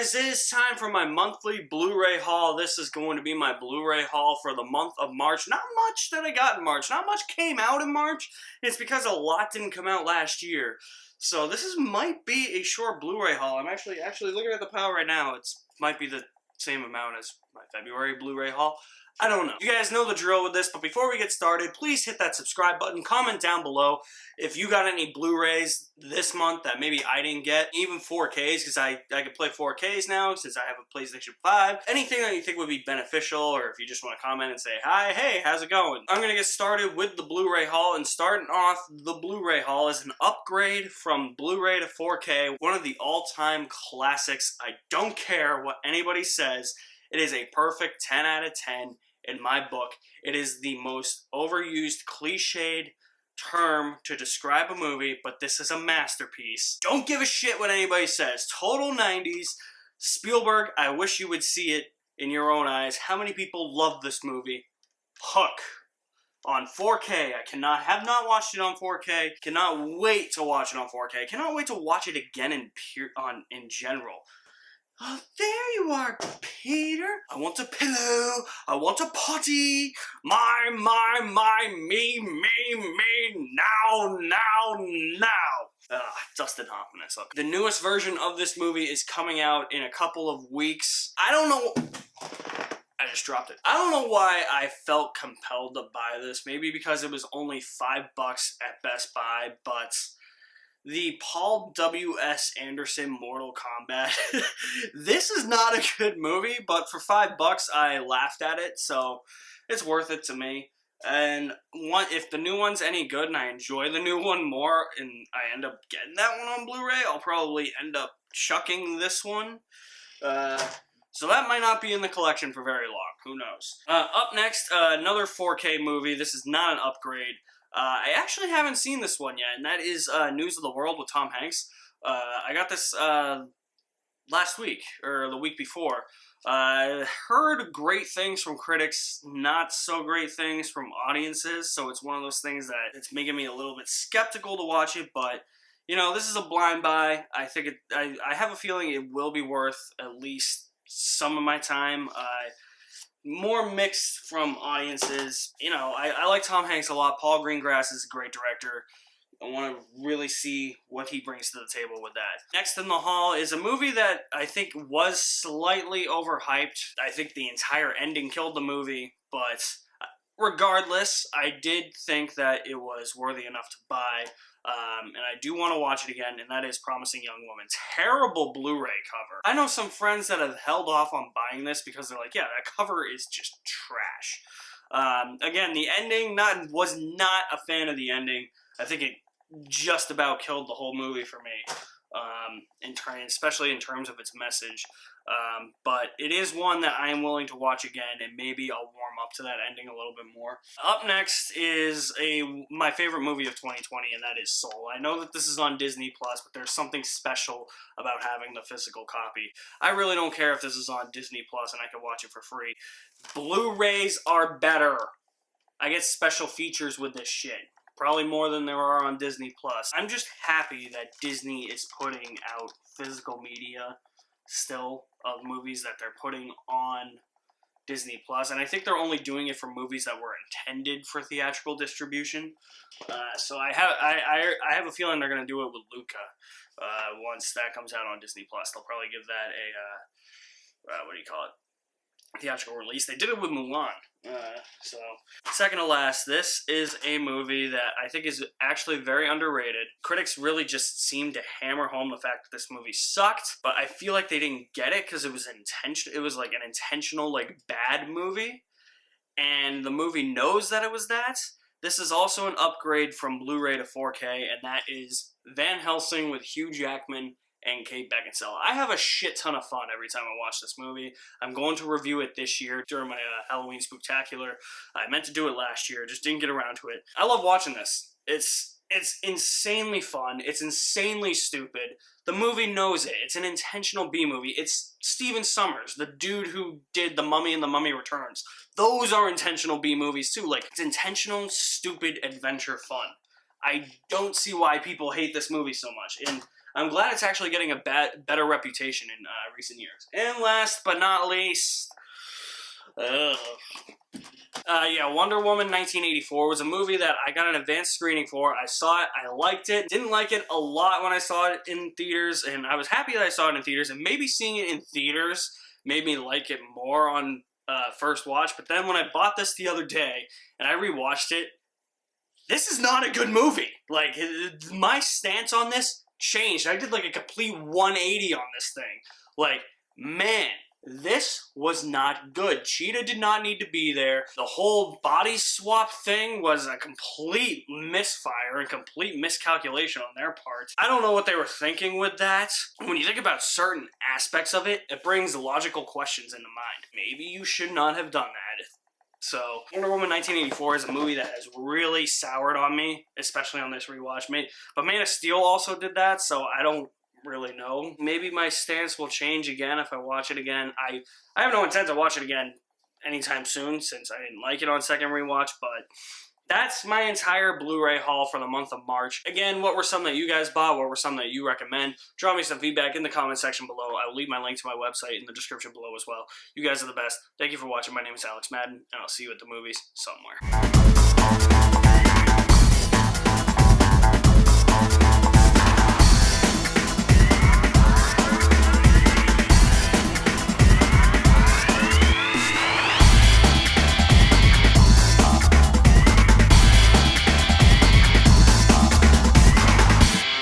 guys, it is time for my monthly Blu-ray haul. This is going to be my Blu-ray haul for the month of March. Not much that I got in March. Not much came out in March. It's because a lot didn't come out last year. So this might be a short Blu-ray haul. I'm actually looking at the pile right now. It might be the same amount as my February Blu-ray haul. I don't know. You guys know the drill with this, but before we get started, please hit that subscribe button. Comment down below if you got any Blu-rays this month that maybe I didn't get. Even 4Ks, because I can play 4Ks now since I have a PlayStation 5. Anything that you think would be beneficial, or if you just want to comment and say, hi, hey, how's it going? I'm going to get started with the Blu-ray haul, and starting off the Blu-ray haul is an upgrade from Blu-ray to 4K. One of the all-time classics. I don't care what anybody says. It is a perfect 10 out of 10 in my book. It is the most overused, cliched term to describe a movie, but this is a masterpiece. Don't give a shit what anybody says. Total 90s. Spielberg, I wish you would see it in your own eyes. How many people love this movie? Hook. On 4K. I have not watched it on 4K. Cannot wait to watch it on 4K. Cannot wait to watch it again in general. Oh, there you are, Peter. I want a pillow. I want a potty. My, me, now. Dustin Hoffman. So the newest version of this movie is coming out in a couple of weeks. I don't know. I just dropped it. I don't know why I felt compelled to buy this. Maybe because it was only $5 at Best Buy, but the Paul W.S. Anderson Mortal Kombat. This is not a good movie, but for $5 I laughed at it, so it's worth it to me. And if the new one's any good and I enjoy the new one more and I end up getting that one on Blu-ray, I'll probably end up chucking this one. So that might not be in the collection for very long. Who knows? Up next, another 4K movie. This is not an upgrade. I actually haven't seen this one yet, and that is News of the World with Tom Hanks. I got this last week, or the week before. Heard great things from critics, not so great things from audiences, so it's one of those things that it's making me a little bit skeptical to watch it, but, you know, this is a blind buy. I think I have a feeling it will be worth at least some of my time. More mixed from audiences. You know, I like Tom Hanks a lot. Paul Greengrass is a great director. I want to really see what he brings to the table with that. Next in the haul is a movie that I think was slightly overhyped. I think the entire ending killed the movie, but regardless, I did think that it was worthy enough to buy. And I do want to watch it again, and that is Promising Young Woman. Terrible Blu-ray cover. I know some friends that have held off on buying this because they're like, yeah, that cover is just trash. Again, the ending, was not a fan of the ending. I think it just about killed the whole movie for me, especially in terms of its message. But it is one that I am willing to watch again, and maybe I'll warm up to that ending a little bit more. Up next is my favorite movie of 2020, and that is Soul. I know that this is on Disney+, but there's something special about having the physical copy. I really don't care if this is on Disney+, and I can watch it for free. Blu-rays are better. I get special features with this shit. Probably more than there are on Disney+. I'm just happy that Disney is putting out physical media still of movies that they're putting on Disney+, and I think they're only doing it for movies that were intended for theatrical distribution. So I have a feeling they're going to do it with Luca once that comes out on Disney+. They'll probably give that a, what do you call it? Theatrical release. They did it with Mulan. So second to last, this is a movie that I think is actually very underrated. Critics really just seem to hammer home the fact that this movie sucked, but I feel like they didn't get it because it was intentional. It was like an intentional, like, bad movie, and the movie knows that it was that. This is also an upgrade from Blu-ray to 4K, and that is Van Helsing with Hugh Jackman and Kate Beckinsale. I have a shit ton of fun every time I watch this movie. I'm going to review it this year during my Halloween Spooktacular. I meant to do it last year, just didn't get around to it. I love watching this. It's insanely fun. It's insanely stupid. The movie knows it. It's an intentional B-movie. It's Steven Sommers, the dude who did The Mummy and The Mummy Returns. Those are intentional B-movies too. Like, it's intentional, stupid adventure fun. I don't see why people hate this movie so much. And I'm glad it's actually getting a better reputation in recent years. And last but not least, yeah, Wonder Woman 1984 was a movie that I got an advanced screening for. I saw it, I liked it, didn't like it a lot when I saw it in theaters, and I was happy that I saw it in theaters, and maybe seeing it in theaters made me like it more on first watch. But then when I bought this the other day and I rewatched it, this is not a good movie. Like, my stance on this changed. I did like a complete 180 on this thing. Like, man, this was not good. Cheetah did not need to be there. The whole body swap thing was a complete misfire and complete miscalculation on their part. I don't know what they were thinking with that. When you think about certain aspects of it, it brings logical questions into mind. Maybe you should not have done that. So, Wonder Woman 1984 is a movie that has really soured on me, especially on this rewatch. But Man of Steel also did that, so I don't really know. Maybe my stance will change again if I watch it again. I have no intent to watch it again anytime soon, since I didn't like it on second rewatch, but that's my entire Blu-ray haul for the month of March. Again, what were some that you guys bought? What were some that you recommend? Drop me some feedback in the comment section below. I will leave my link to my website in the description below as well. You guys are the best. Thank you for watching. My name is Alex Madden, and I'll see you at the movies somewhere.